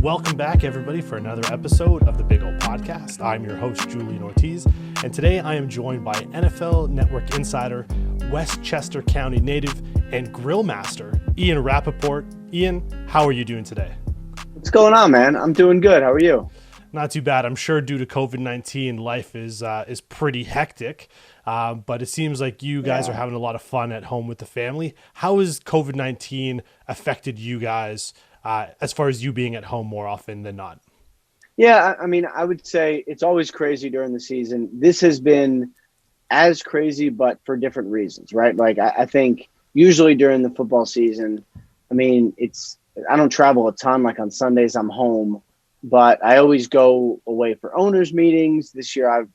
Welcome back, everybody, for another episode of the Big O Podcast. I'm your host, Julian Ortiz, and today I am joined by NFL Network insider, Westchester County native, and grill master, Ian Rapoport. Ian, how are you doing today? What's going on, man? I'm doing good. How are you? Not too bad. I'm sure due to COVID-19, life is pretty hectic, but it seems like you guys are having a lot of fun at home with the family. How has COVID-19 affected you guys as far as you being at home more often than not? Yeah, I mean, I would say it's always crazy during the season. This has been as crazy, but for different reasons, right? Like, I think usually during the football season, I mean, I don't travel a ton. Like on Sundays, I'm home. But I always go away for owners' meetings. This year, I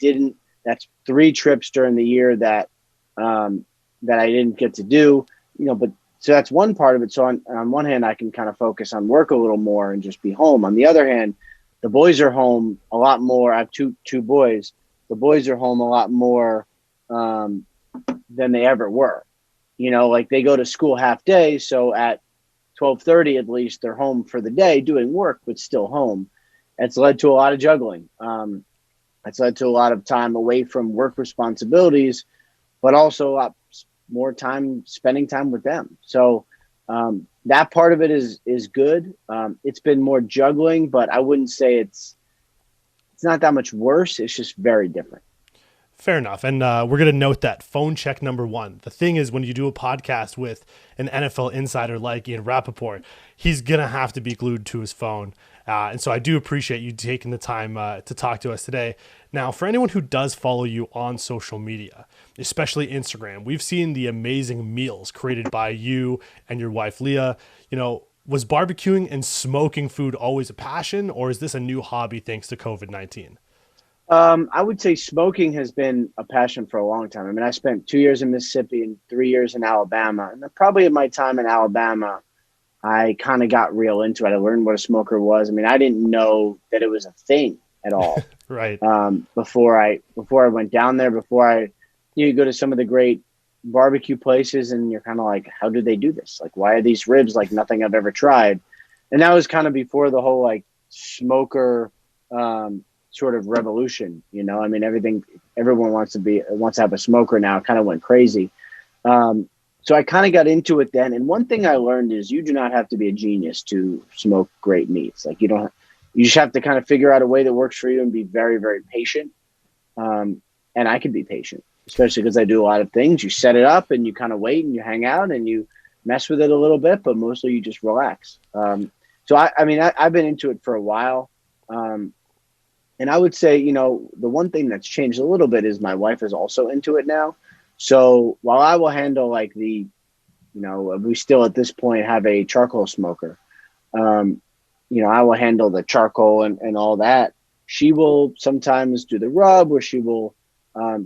didn't. That's 3 trips during the year that I didn't get to do. But so that's one part of it. So on one hand, I can kind of focus on work a little more and just be home. On the other hand, the boys are home a lot more. I have two boys. The boys are home a lot more than they ever were. Like they go to school half day, so at 12:30 at least, they're home for the day doing work, but still home. It's led to a lot of juggling. It's led to a lot of time away from work responsibilities, but also a lot more time spending time with them. So that part of it is good. It's been more juggling, but I wouldn't say it's not that much worse. It's just very different. Fair enough. And we're going to note that phone check number 1. The thing is, when you do a podcast with an NFL insider like Ian Rapoport, he's going to have to be glued to his phone. And so I do appreciate you taking the time to talk to us today. Now, for anyone who does follow you on social media, especially Instagram, we've seen the amazing meals created by you and your wife, Leah. Was barbecuing and smoking food always a passion, or is this a new hobby thanks to COVID-19? I would say smoking has been a passion for a long time. I mean, I spent 2 years in Mississippi and 3 years in Alabama. And probably at my time in Alabama, I kind of got real into it. I learned what a smoker was. I mean, I didn't know that it was a thing at all. Right. Before I went down there, you go to some of the great barbecue places and you're kind of like, how do they do this? Like, why are these ribs like nothing I've ever tried? And that was kind of before the whole like smoker, sort of revolution, I mean, everyone wants to have a smoker now. It kind of went crazy. So I kind of got into it then. And one thing I learned is you do not have to be a genius to smoke great meats. Like you just have to kind of figure out a way that works for you and be very, very patient. And I can be patient, especially because I do a lot of things. You set it up and you kind of wait and you hang out and you mess with it a little bit, but mostly you just relax. So I've been into it for a while. And I would say, the one thing that's changed a little bit is my wife is also into it now. So while I will handle like we still at this point have a charcoal smoker, I will handle the charcoal and all that. She will sometimes do the rub, or she will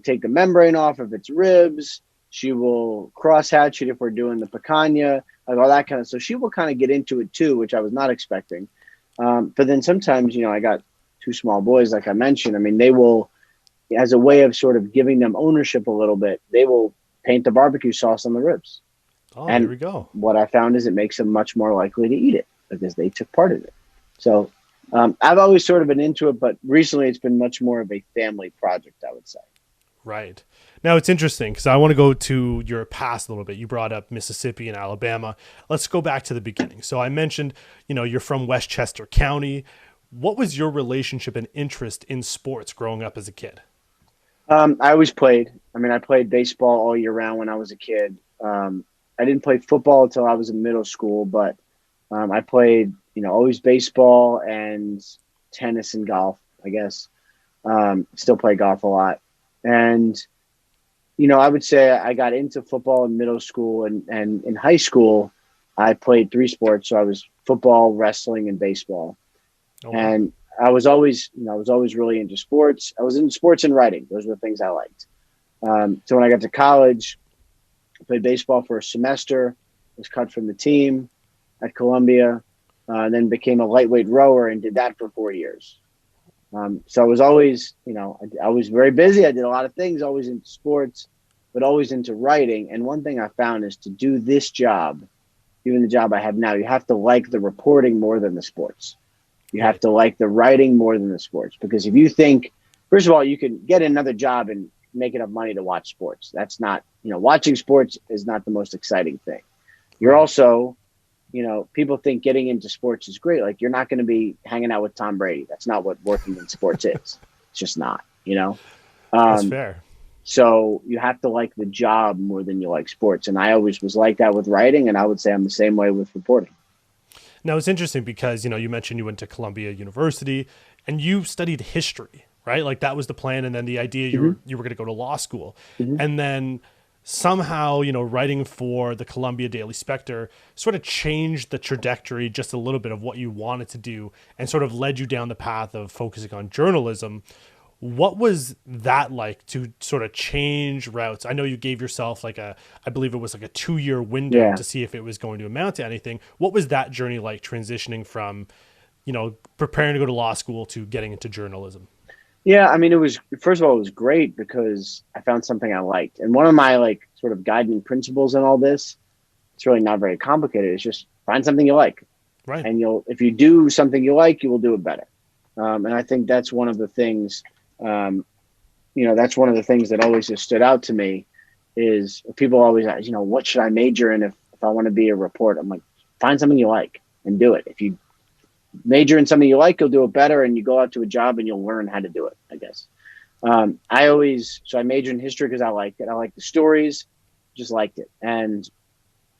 take the membrane off if it's ribs. She will cross hatch it if we're doing the picanha, like all that kind of. So she will kind of get into it too, which I was not expecting. But then sometimes, I got 2 small boys, like I mentioned. I mean, they will, as a way of sort of giving them ownership a little bit, they will paint the barbecue sauce on the ribs. Oh, and there we go. What I found is it makes them much more likely to eat it because they took part of it. So I've always sort of been into it, but recently it's been much more of a family project, I would say. Right. Now, it's interesting because I want to go to your past a little bit. You brought up Mississippi and Alabama. Let's go back to the beginning. So I mentioned, you're from Westchester County. What was your relationship and interest in sports growing up as a kid? I always played. I mean, I played baseball all year round when I was a kid. I didn't play football until I was in middle school, but I played, always baseball and tennis and golf, I guess. Still play golf a lot. And, I would say I got into football in middle school and in high school, I played 3 sports. So I was football, wrestling, and baseball. Oh, wow. And I was always really into sports. I was in sports and writing. Those were the things I liked. So when I got to college, I played baseball for a semester, was cut from the team at Columbia, then became a lightweight rower and did that for 4 years. So I was always, I was very busy. I did a lot of things, always into sports, but always into writing. And one thing I found is to do this job, even the job I have now, you have to like the reporting more than the sports. You have Right. to like the writing more than the sports, because if you think, first of all, you can get another job and make enough money to watch sports. That's not, watching sports is not the most exciting thing. You're Right. also, people think getting into sports is great. Like, you're not going to be hanging out with Tom Brady. That's not what working in sports is. It's just not. That's Um, fair. so you have to like the job more than you like sports. And I always was like that with writing, and I would say I'm the same way with reporting. Now it's interesting because you mentioned you went to Columbia University and you studied history, right? Like that was the plan, and then the idea Mm-hmm. you were going to go to law school, Mm-hmm. and then somehow writing for the Columbia Daily Spectre sort of changed the trajectory just a little bit of what you wanted to do, and sort of led you down the path of focusing on journalism. What was that like to sort of change routes? I know you gave yourself I believe it was like a 2-year window Yeah. to see if it was going to amount to anything. What was that journey like, transitioning from, preparing to go to law school to getting into journalism? Yeah, I mean, it was, first of all, it was great because I found something I liked. And one of my like sort of guiding principles in all this, it's really not very complicated. It's just find something you like, Right. and if you do something you like, you will do it better. And I think that's one of the things, that's one of the things that always has stood out to me is people always ask, what should I major in if I want to be a reporter? I'm like, find something you like and do it. If you major in something you like, you'll do it better, and you go out to a job and you'll learn how to do it, I guess. So I majored in history because I liked it. I liked the stories, just liked it. And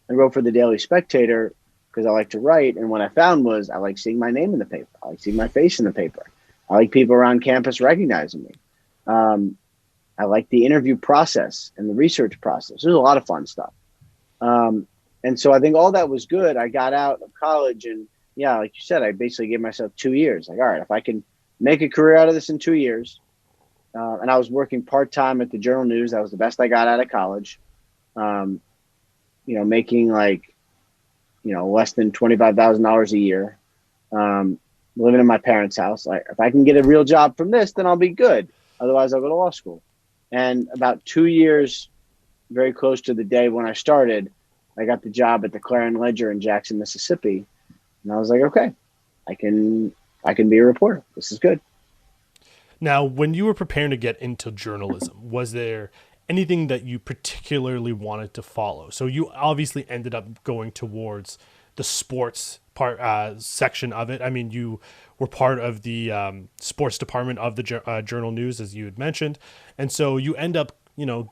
I wrote for the Daily Spectator because I like to write. And what I found was I like seeing my name in the paper. I like seeing my face in the paper. I like people around campus recognizing me. I like the interview process and the research process. There's a lot of fun stuff. And so I think all that was good. I got out of college, and yeah, like you said, I basically gave myself 2 years. Like, all right, if I can make a career out of this in 2 years, and I was working part-time at the Journal News. That was the best I got out of college. Um, making less than $25,000 a year, living in my parents' house. Like, if I can get a real job from this, then I'll be good. Otherwise, I'll go to law school. And about 2 years, very close to the day when I started, I got the job at the Clarion Ledger in Jackson, Mississippi, and I was like, okay, I can be a reporter. This is good. Now, when you were preparing to get into journalism, was there anything that you particularly wanted to follow? So you obviously ended up going towards the sports part section of it. I mean, you were part of the sports department of the Journal News, as you had mentioned, and so you end up,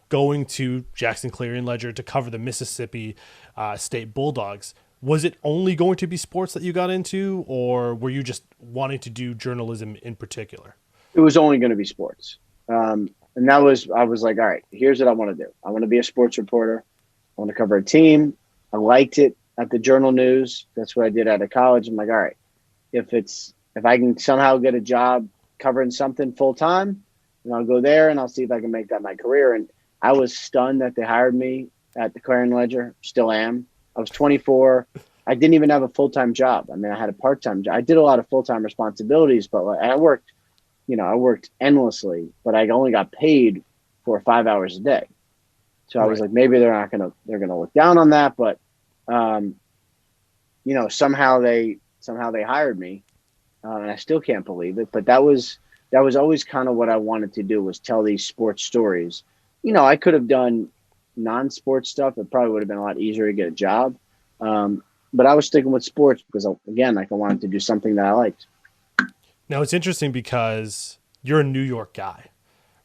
going to Jackson Clarion Ledger to cover the Mississippi State Bulldogs. Was it only going to be sports that you got into, or were you just wanting to do journalism in particular? It was only going to be sports. And I was like, all right, here's what I want to do. I want to be a sports reporter. I want to cover a team. I liked it at the Journal News. That's what I did out of college. I'm like, all right, if I can somehow get a job covering something full time, then I'll go there and I'll see if I can make that my career. And I was stunned that they hired me at the Clarion Ledger. Still am. I was 24. I didn't even have a full-time job. I mean, I had a part-time job. I did a lot of full-time responsibilities, but I worked endlessly, but I only got paid for 5 hours a day. So I was Right. like, maybe they're going to look down on that, but somehow they hired me, and I still can't believe it. But that was always kind of what I wanted to do, was tell these sports stories. I could have done non-sports stuff. It probably would have been a lot easier to get a job. But I was sticking with sports because, again, I wanted to do something that I liked. Now it's interesting because you're a New York guy,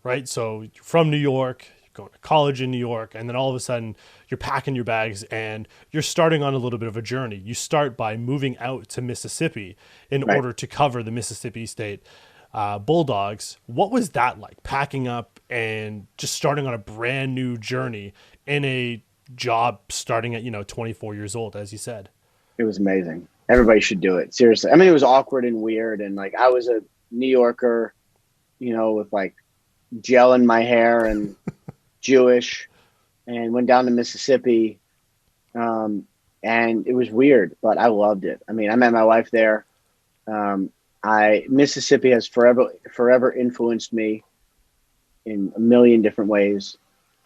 right? So you're from New York, you're going to college in New York, and then all of a sudden you're packing your bags and you're starting on a little bit of a journey. You start by moving out to Mississippi in Right. order to cover the Mississippi State Bulldogs. What was that like, packing up and just starting on a brand new journey in a job starting at 24 years old, as you said? It was amazing. Everybody should do it. Seriously. I mean, it was awkward and weird. And like, I was a New Yorker, with like gel in my hair and Jewish, and went down to Mississippi. And it was weird, but I loved it. I mean, I met my wife there. Mississippi has forever influenced me in a million different ways.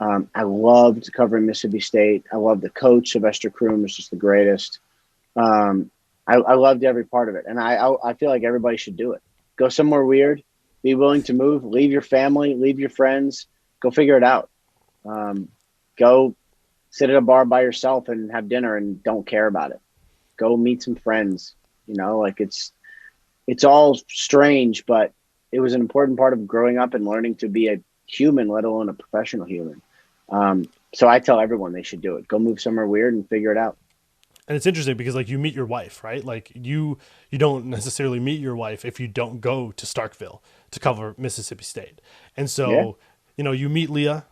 I loved covering Mississippi State. I loved the coach, Sylvester Croom, was just the greatest. I loved every part of it. And I feel like everybody should do it. Go somewhere weird, be willing to move, leave your family, leave your friends, go figure it out. Go sit at a bar by yourself and have dinner and don't care about it. Go meet some friends. Like it's all strange, but it was an important part of growing up and learning to be a human, let alone a professional human. So I tell everyone they should do it. Go move somewhere weird and figure it out. And it's interesting because like you meet your wife, right? Like you don't necessarily meet your wife if you don't go to Starkville to cover Mississippi State. And so, you meet Leah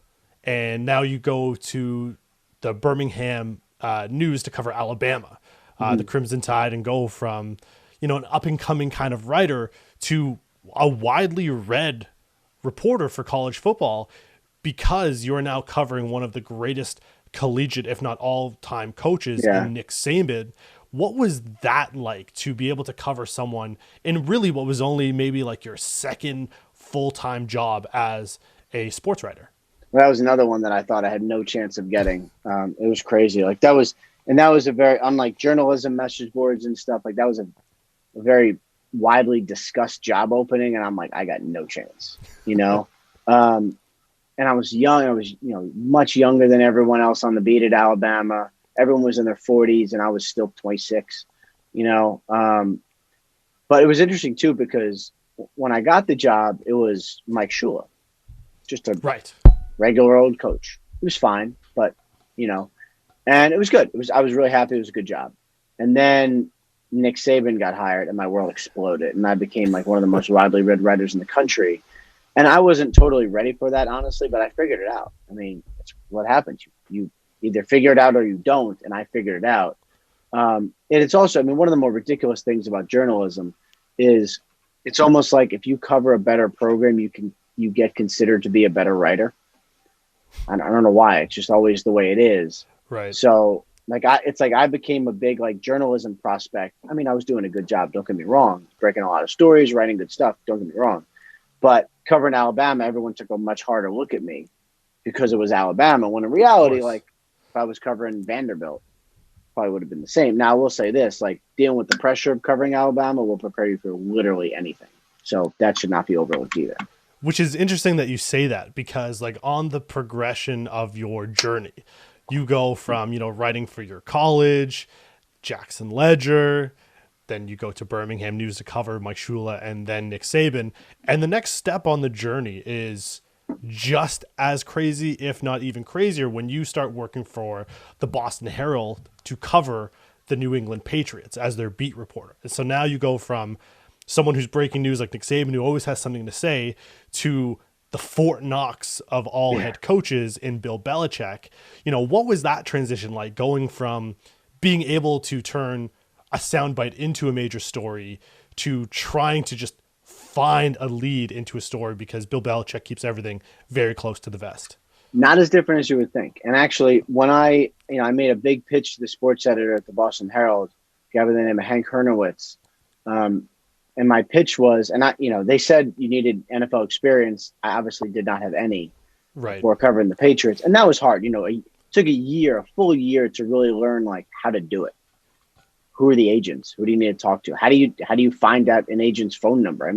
and now you go to the Birmingham News to cover Alabama, the Crimson Tide, and go from, an up and coming kind of writer to a widely read reporter for college football because you're now covering one of the greatest collegiate, if not all-time coaches in Nick Saban. What was that like to be able to cover someone in really what was only maybe like your second full-time job as a sports writer? Well, that was another one that I thought I had no chance of getting. It was crazy. Like that was a very, unlike journalism, message boards and stuff, like that was a very widely discussed job opening. And I'm like, I got no chance, and I was young. I was, much younger than everyone else on the beat at Alabama. Everyone was in their 40s and I was still 26, but it was interesting too, because when I got the job, it was Mike Shula, just a regular old coach. It was fine, but, and it was good. I was really happy. It was a good job. And then Nick Saban got hired and my world exploded and I became like one of the most widely read writers in the country. And I wasn't totally ready for that, honestly, but I figured it out. I mean, it's what happens. You either figure it out or you don't, and I figured it out. And it's also, one of the more ridiculous things about journalism is it's almost like if you cover a better program, you get considered to be a better writer. And I don't know why. It's just always the way it is. Right. So I became a big like journalism prospect. I was doing a good job. Don't get me wrong. Breaking a lot of stories, writing good stuff. Don't get me wrong. But covering Alabama, everyone took a much harder look at me because it was Alabama. When in reality, like if I was covering Vanderbilt, probably would have been the same. Now I will say this, like dealing with the pressure of covering Alabama will prepare you for literally anything. So that should not be overlooked either. Which is interesting that you say that because like on the progression of your journey, you go from, writing for your college, Jackson Ledger, then you go to Birmingham News to cover Mike Shula and then Nick Saban. And the next step on the journey is just as crazy, if not even crazier, when you start working for the Boston Herald to cover the New England Patriots as their beat reporter. And so now you go from someone who's breaking news like Nick Saban, who always has something to say, to the Fort Knox of all head coaches in Bill Belichick. What was that transition like, going from being able to turn a soundbite into a major story to trying to just find a lead into a story because Bill Belichick keeps everything very close to the vest? Not as different as you would think. And actually, when I made a big pitch to the sports editor at the Boston Herald, a guy by the name of Hank Hernowitz, and my pitch was, they said you needed NFL experience. I obviously did not have any before covering the Patriots, and that was hard. It took a full year to really learn like how to do it. Who are the agents? Who do you need to talk to? How do you find out an agent's phone number? How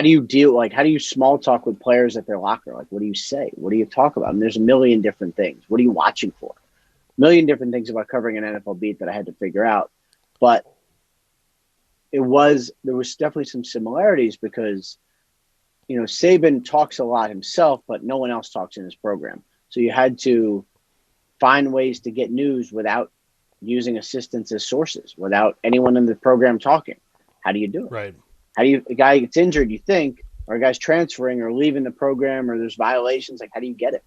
do you small talk with players at their locker? Like, what do you say? What do you talk about? There's a million different things. What are you watching for? A million different things about covering an NFL beat that I had to figure out. But there was definitely some similarities because, Saban talks a lot himself, but no one else talks in his program. So you had to find ways to get news without using assistants as sources, without anyone in the program talking. How do you do it? Right. A guy gets injured, you think, or a guy's transferring or leaving the program or there's violations, like how do you get it?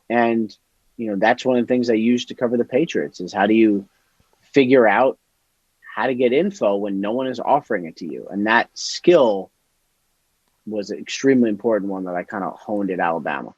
And, that's one of the things I used to cover the Patriots is how do you figure out how to get info when no one is offering it to you? And that skill was an extremely important one that I kind of honed at Alabama.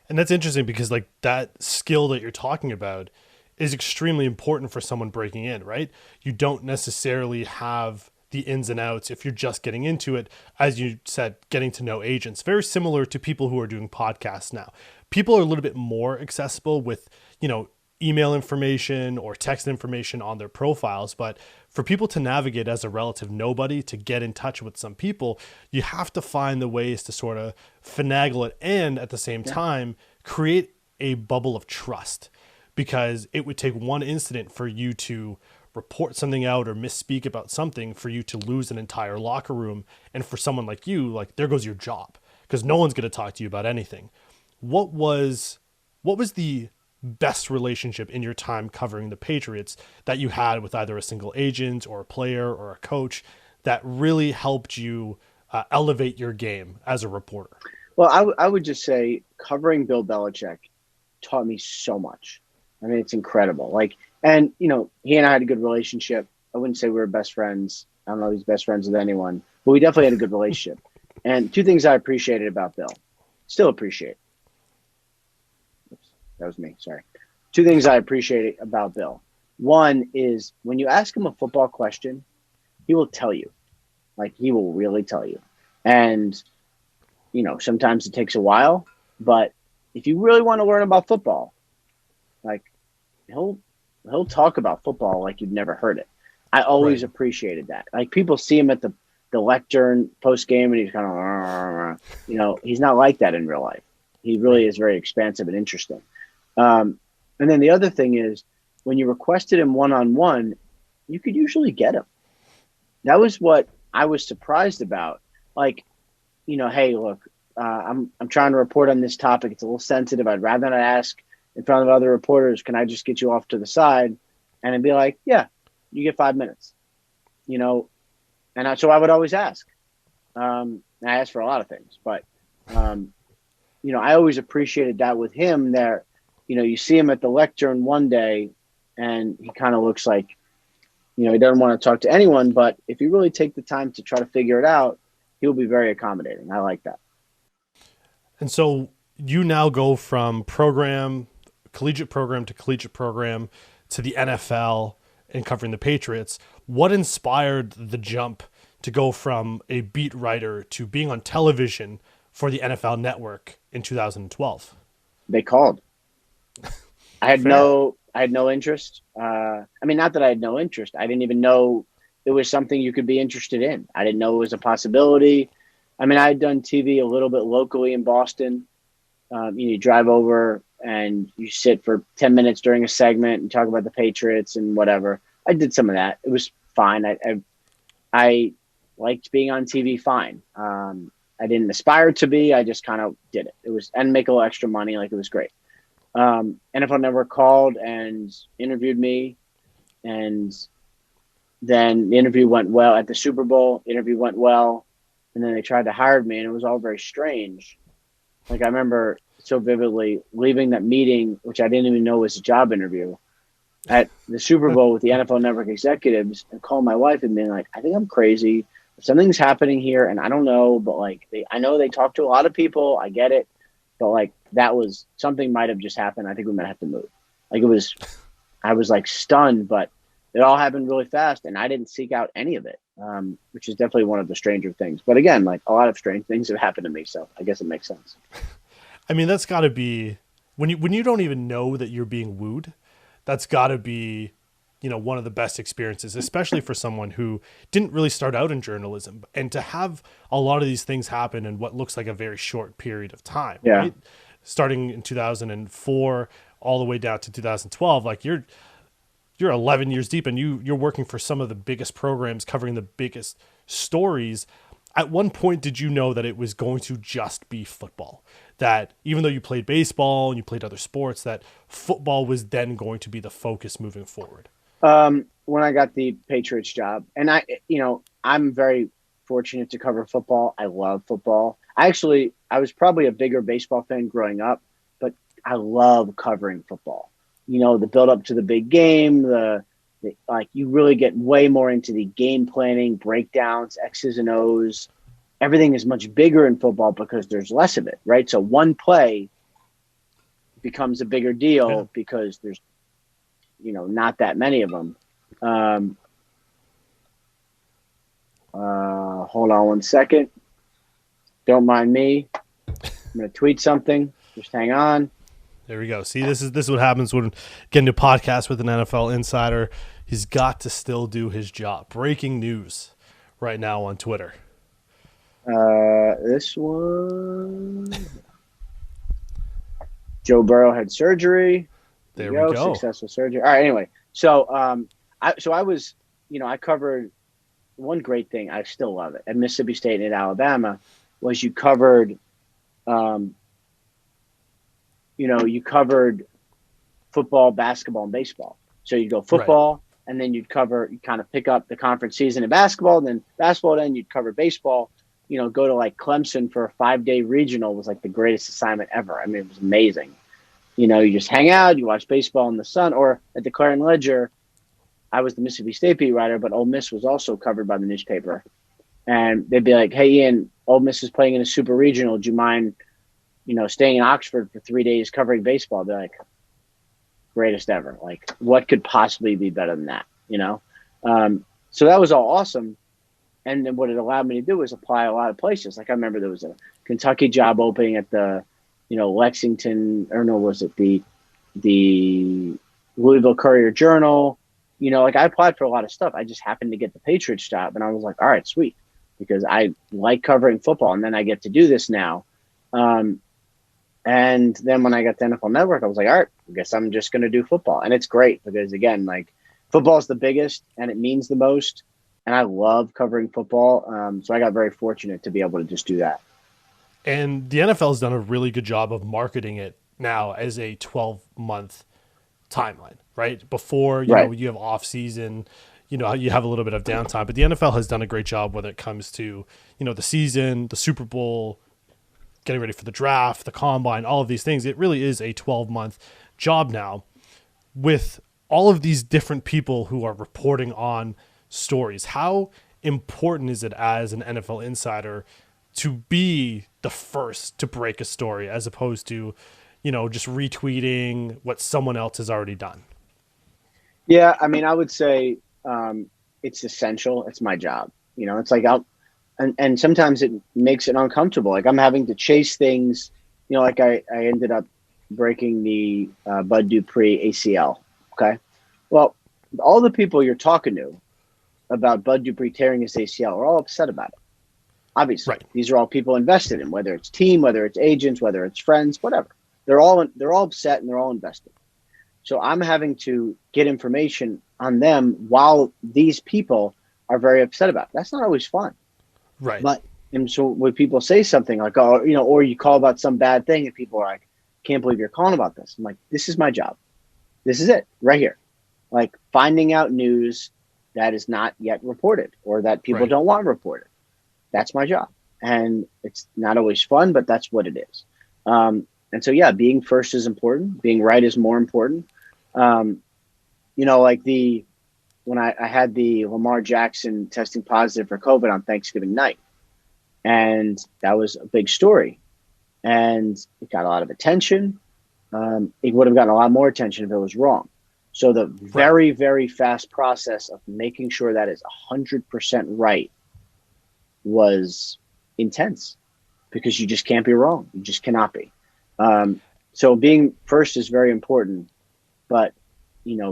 And that's interesting because like that skill that you're talking about is extremely important for someone breaking in, right? You don't necessarily have the ins and outs if you're just getting into it. As you said, getting to know agents, very similar to people who are doing podcasts now. People are a little bit more accessible with, email information or text information on their profiles. But for people to navigate as a relative nobody, to get in touch with some people, you have to find the ways to sort of finagle it and at the same time create a bubble of trust, because it would take one incident for you to report something out or misspeak about something for you to lose an entire locker room. And for someone like you, like, there goes your job, because no one's going to talk to you about anything. What was the best relationship in your time covering the Patriots that you had with either a single agent or a player or a coach that really helped you elevate your game as a reporter? Well, I would just say covering Bill Belichick taught me so much. I mean, it's incredible. And he and I had a good relationship. I wouldn't say we were best friends. I don't know if he's best friends with anyone, but we definitely had a good relationship. And two things I appreciated about Bill, still appreciate. Oops, that was me. Sorry. Two things I appreciate about Bill. One is when you ask him a football question, he will tell you. Like, he will really tell you. And, sometimes it takes a while, but if you really want to learn about football, like, he'll talk about football like you've never heard it. I always appreciated that. Like, people see him at the lectern post game, and he's kind of, he's not like that in real life. He really is very expansive and interesting. And then the other thing is, when you requested him one-on-one, you could usually get him. That was what I was surprised about. Like, hey, look, I'm trying to report on this topic. It's a little sensitive. I'd rather not ask in front of other reporters. Can I just get you off to the side? And I'd be like, yeah, you get 5 minutes, And so I would always ask. I asked for a lot of things, but, I always appreciated that with him there. You see him at the lectern one day and he kind of looks like, he doesn't want to talk to anyone, but if you really take the time to try to figure it out, he'll be very accommodating. I like that. And so you now go from collegiate program to collegiate program to the NFL and covering the Patriots. What inspired the jump to go from a beat writer to being on television for the NFL Network in 2012? They called. I had no interest. Not that I had no interest. I didn't even know it was something you could be interested in. I didn't know it was a possibility. I had done TV a little bit locally in Boston. You drive over and you sit for 10 minutes during a segment and talk about the Patriots and whatever. I did some of that. It was fine. I liked being on TV fine. I didn't aspire to be. I just kind of did it. And make a little extra money. Like, it was great. NFL Network called and interviewed me, and then the interview went well. At the Super Bowl, the interview went well, and then they tried to hire me, and it was all very strange. Like, I remember so vividly leaving that meeting, which I didn't even know was a job interview, at the Super Bowl with the NFL Network executives, and calling my wife and being like, I think I'm crazy. Something's happening here, and I don't know, but I know they talk to a lot of people. I get it. But that was something might have just happened. I think we might have to move. I was stunned, but it all happened really fast, and I didn't seek out any of it, which is definitely one of the stranger things. But again, a lot of strange things have happened to me, so I guess it makes sense. That's got to be when you don't even know that you're being wooed. That's got to be, one of the best experiences, especially for someone who didn't really start out in journalism, and to have a lot of these things happen in what looks like a very short period of time, right? Starting in 2004 all the way down to 2012, you're 11 years deep, and you're working for some of the biggest programs covering the biggest stories. At one point, did you know that it was going to just be football? That even though you played baseball and you played other sports, that football was then going to be the focus moving forward? When I got the Patriots job, and I'm very fortunate to cover football. I love football. I was probably a bigger baseball fan growing up, but I love covering football. The build up to the big game, you really get way more into the game planning, breakdowns, X's and O's. Everything is much bigger in football because there's less of it, right? So one play becomes a bigger deal because there's not that many of them. Hold on one second. Don't mind me. I'm going to tweet something. Just hang on. There we go. See, this is what happens when getting to podcast with an NFL insider. He's got to still do his job. Breaking news right now on Twitter. This one. Joe Burrow had surgery. There we go. Successful surgery. All right. Anyway, so I was, I covered one great thing. I still love it at Mississippi State and at Alabama was you covered football, basketball, and baseball. So you go football, right, and then you kind of pick up the conference season in basketball, and then basketball, then you'd cover baseball. Go to like Clemson for a 5-day regional was like the greatest assignment ever. I mean, it was amazing. You just hang out, you watch baseball in the sun, or at the Clarion Ledger, I was the Mississippi State beat writer, but Ole Miss was also covered by the newspaper. And they'd be like, hey, Ian, Ole Miss is playing in a super regional. Do you mind, staying in Oxford for 3 days covering baseball? I'd be like, greatest ever. Like, what could possibly be better than that, So that was all awesome. And then what it allowed me to do was apply a lot of places. Like I remember there was a Kentucky job opening at the, Lexington, or no, was it the Louisville Courier-Journal? Like I applied for a lot of stuff. I just happened to get the Patriots job, and I was like, all right, sweet, because I like covering football, and then I get to do this now. And then when I got to NFL Network, I was like, all right, I guess I'm just going to do football. And it's great because, again, like football is the biggest and it means the most. And I love covering football. So I got very fortunate to be able to just do that. And the NFL has done a really good job of marketing it now as a 12-month timeline, right? Before, you know, you have off season, you have a little bit of downtime, but the NFL has done a great job when it comes to, the season, the Super Bowl, getting ready for the draft, the combine, all of these things. It really is a 12-month job now with all of these different people who are reporting on stories. How important is it as an NFL insider to be the first to break a story as opposed to, just retweeting what someone else has already done? Yeah, I mean, I would say it's essential. It's my job. It's like and sometimes it makes it uncomfortable. Like I'm having to chase things, like I ended up breaking the Bud Dupree ACL. Okay. Well, all the people you're talking to about Bud Dupree tearing his ACL are all upset about it. Obviously, These are all people invested in, whether it's team, whether it's agents, whether it's friends, whatever. They're all upset and they're all invested. So I'm having to get information on them while these people are very upset about it. That's not always fun. Right. But and so when people say something like, oh, or you call about some bad thing and people are like, can't believe you're calling about this. I'm like, this is my job. This is it right here. Like finding out news that is not yet reported or that people don't want reported. That's my job. And it's not always fun, but that's what it is. And so, yeah, being first is important. Being right is more important. Like when I had the Lamar Jackson testing positive for COVID on Thanksgiving night, and that was a big story, and it got a lot of attention. It would have gotten a lot more attention if it was wrong. So the very, very fast process of making sure that is 100% right was intense because you just can't be wrong. You just cannot be. So being first is very important, but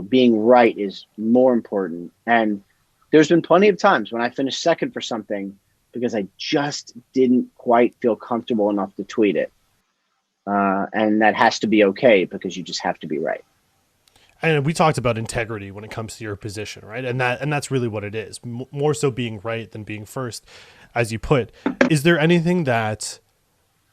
being right is more important. And there's been plenty of times when I finished second for something because I just didn't quite feel comfortable enough to tweet it. And that has to be okay because you just have to be right. And we talked about integrity when it comes to your position, right? And that's really what it is. More so being right than being first, as you put. Is there anything that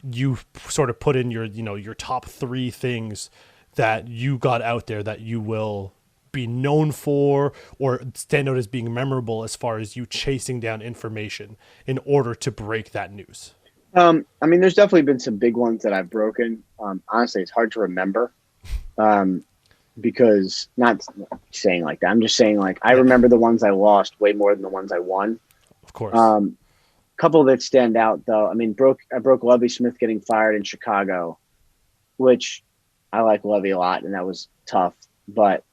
you sort of put in your top 3 things that you got out there that you will be known for or stand out as being memorable as far as you chasing down information in order to break that news? I mean, there's definitely been some big ones that I've broken. Honestly, it's hard to remember. Because not saying like that, I'm just saying like I remember the ones I lost way more than the ones I won. Of course. Couple that stand out though. I mean, I broke Lovie Smith getting fired in Chicago, which I like Lovie a lot, and that was tough. But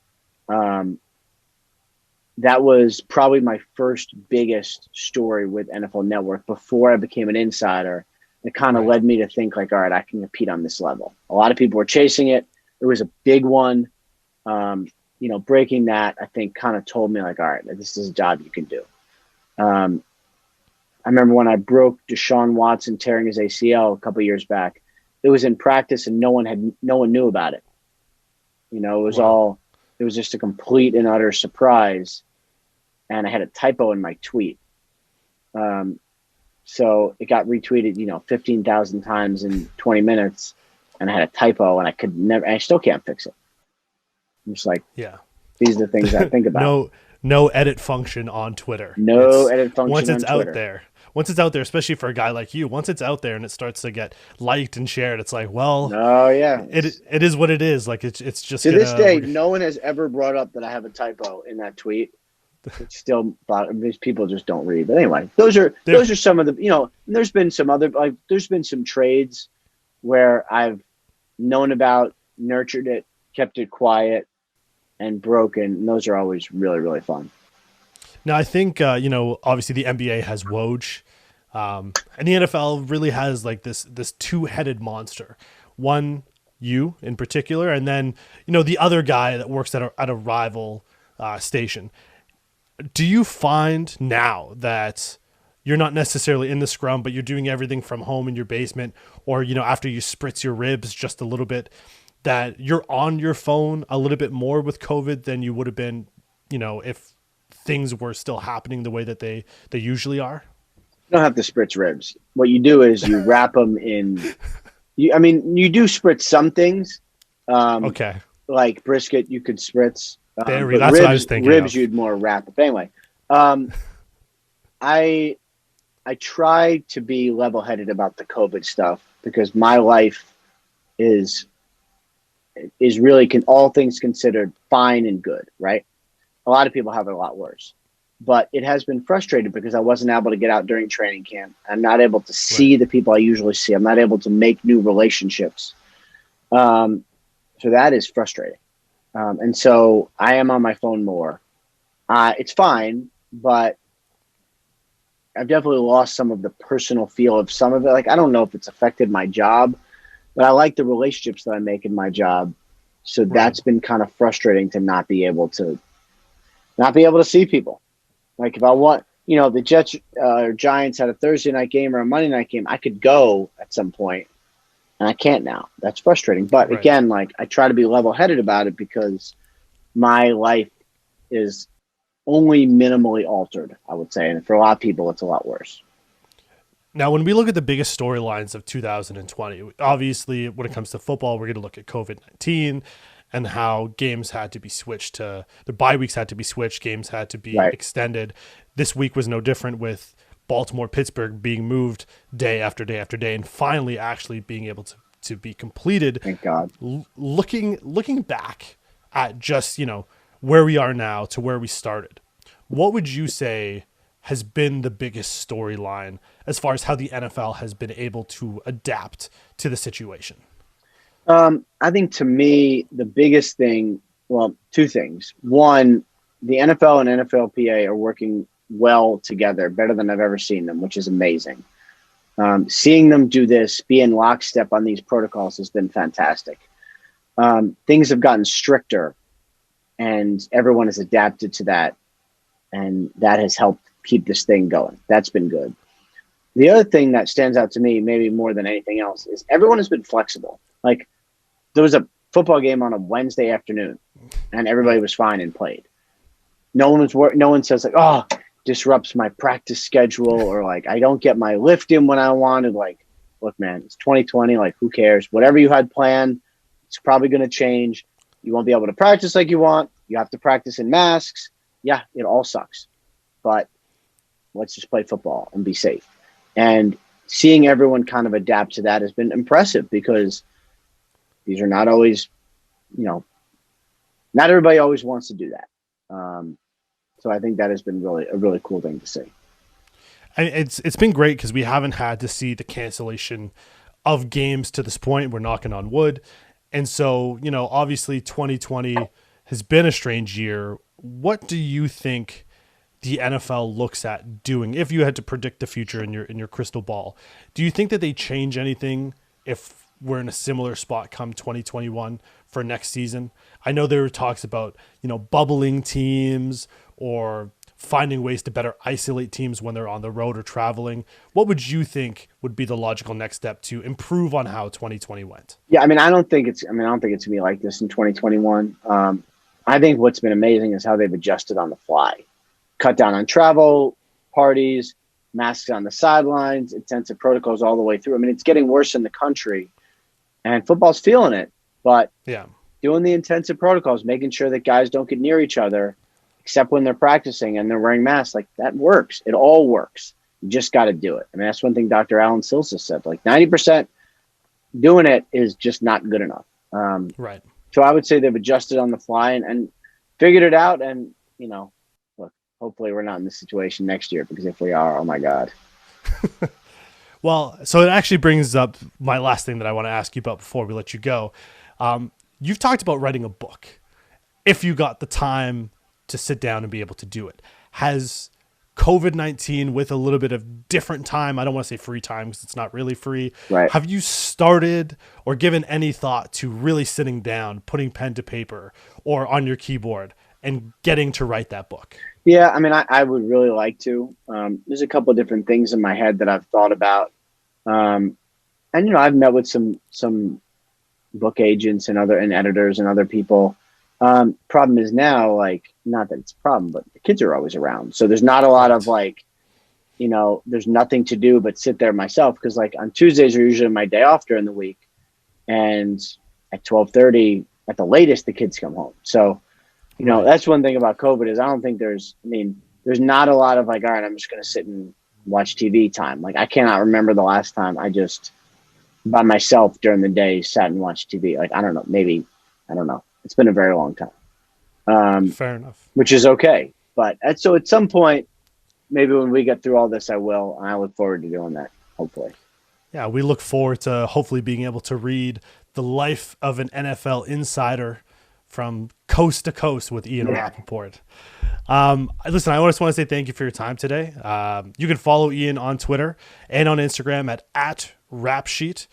that was probably my first biggest story with NFL Network before I became an insider. It kind of Right. led me to think like, all right, I can compete on this level. A lot of people were chasing it. It was a big one. Breaking that, I think, kind of told me like, all right, this is a job you can do. I remember when I broke Deshaun Watson tearing his ACL a couple years back. It was in practice and no one knew about it. It was Wow. it was just a complete and utter surprise. And I had a typo in my tweet. So it got retweeted, 15,000 times in 20 minutes. And I had a typo and I still can't fix it. I'm just like, Yeah. these are the things I think about. No edit function on Twitter. No edit Once function it's on out Twitter. there. Once it's out there, especially for a guy like you, once it's out there and it starts to get liked and shared, it's like, well, Oh, yeah. it is what it is. Like it's just To this day, gonna. no one has ever brought up that I have a typo in that tweet. It's still, these people just don't read. But anyway, those are some of the, there's been some other, there's been some trades where I've known about, nurtured it, kept it quiet, and broken. And those are always really, really fun. Now I think obviously the NBA has Woj, and the NFL really has like this two-headed monster. One, you in particular, and then the other guy that works at a rival station. Do you find now that you're not necessarily in the scrum, but you're doing everything from home in your basement, or after you spritz your ribs just a little bit, that you're on your phone a little bit more with COVID than you would have been, if things were still happening the way that they usually are? You don't have to spritz ribs. What you do is you wrap them in. You do spritz some things. Okay. Like brisket, you could spritz. That's But what I was thinking ribs, of. you'd more wrap. But anyway, I try to be level-headed about the COVID stuff because my life is really, all things considered, fine and good, right? A lot of people have it a lot worse. But it has been frustrating because I wasn't able to get out during training camp. I'm not able to see Right. the people I usually see. I'm not able to make new relationships. So that is frustrating. And so I am on my phone more. It's fine, but I've definitely lost some of the personal feel of some of it. Like, I don't know if it's affected my job, but I like the relationships that I make in my job. So that's been kind of frustrating to not be able to see people. Like if I want, the Jets or Giants had a Thursday night game or a Monday night game, I could go at some point, and I can't now. That's frustrating. But Right. again, like I try to be level-headed about it because my life is only minimally altered, I would say. And for a lot of people, it's a lot worse. Now, when we look at the biggest storylines of 2020, obviously when it comes to football, we're going to look at COVID-19 and how games had to be switched to the bye weeks had to be switched, games had to be Right. extended. This week was no different with Baltimore, Pittsburgh being moved day after day after day, and finally actually being able to be completed. Thank God. Looking back at just, where we are now to where we started, what would you say has been the biggest storyline as far as how the NFL has been able to adapt to the situation? I think to me, the biggest thing, well, two things. One, the NFL and NFLPA are working well together, better than I've ever seen them, which is amazing. Seeing them do this, be in lockstep on these protocols has been fantastic. Things have gotten stricter and everyone has adapted to that. And that has helped keep this thing going. That's been good. The other thing that stands out to me, maybe more than anything else, is everyone has been flexible. Like there was a football game on a Wednesday afternoon and everybody was fine and played. No one says like, oh, disrupts my practice schedule, or like I don't get my lift in when I wanted. Like, look, man, it's 2020. Like, who cares? Whatever you had planned, it's probably going to change. You won't be able to practice like you want. You have to practice in masks. Yeah, it all sucks. But let's just play football and be safe. And seeing everyone kind of adapt to that has been impressive because these are not always, not everybody always wants to do that. So I think that has been really a really cool thing to see. And it's been great because we haven't had to see the cancellation of games to this point. We're knocking on wood. And so, obviously 2020 has been a strange year. What do you think the NFL looks at doing if you had to predict the future in your crystal ball? Do you think that they change anything if we're in a similar spot come 2021 for next season? I know there were talks about, bubbling teams or finding ways to better isolate teams when they're on the road or traveling. What would you think would be the logical next step to improve on how 2020 went? Yeah, I don't think it's gonna be like this in 2021. I think what's been amazing is how they've adjusted on the fly, cut down on travel, parties, masks on the sidelines, intensive protocols all the way through. It's getting worse in the country, and football's feeling it. But yeah, doing the intensive protocols, making sure that guys don't get near each other, except when they're practicing and they're wearing masks, like that works. It all works. You just got to do it. That's one thing Dr. Alan Silsa said. Like 90% doing it is just not good enough. Right. So I would say they've adjusted on the fly and figured it out. And, look, hopefully we're not in this situation next year, because if we are, oh my God. Well, so it actually brings up my last thing that I want to ask you about before we let you go. You've talked about writing a book. If you got the time to sit down and be able to do it, has COVID-19 with a little bit of different time, I don't want to say free time because it's not really free. Right. Have you started or given any thought to really sitting down, putting pen to paper or on your keyboard and getting to write that book? Yeah, I would really like to. There's a couple of different things in my head that I've thought about. And, I've met with some book agents and editors and other people. Problem is now, like, not that it's a problem, but the kids are always around. So there's not a lot of there's nothing to do but sit there myself. Cause like on Tuesdays are usually my day off during the week. And at 12:30 at the latest, the kids come home. So, that's one thing about COVID is I don't think there's not a lot of like, all right, I'm just going to sit and watch TV time. Like I cannot remember the last time I just by myself during the day sat and watched TV. Like, I don't know. It's been a very long time. Fair enough. Which is okay. But at some point, maybe when we get through all this, I will. And I look forward to doing that, hopefully. Yeah, we look forward to hopefully being able to read the life of an NFL insider from coast to coast with Ian Rapoport. Listen, I just want to say thank you for your time today. You can follow Ian on Twitter and on Instagram at @rapsheet.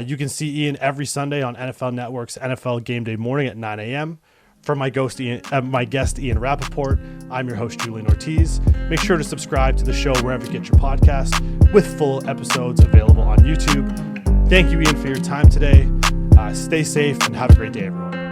You can see Ian every Sunday on NFL Network's NFL Game Day Morning at 9 a.m. For my guest, Ian Rapoport, I'm your host, Julian Ortiz. Make sure to subscribe to the show wherever you get your podcasts, with full episodes available on YouTube. Thank you, Ian, for your time today. Stay safe and have a great day, everyone.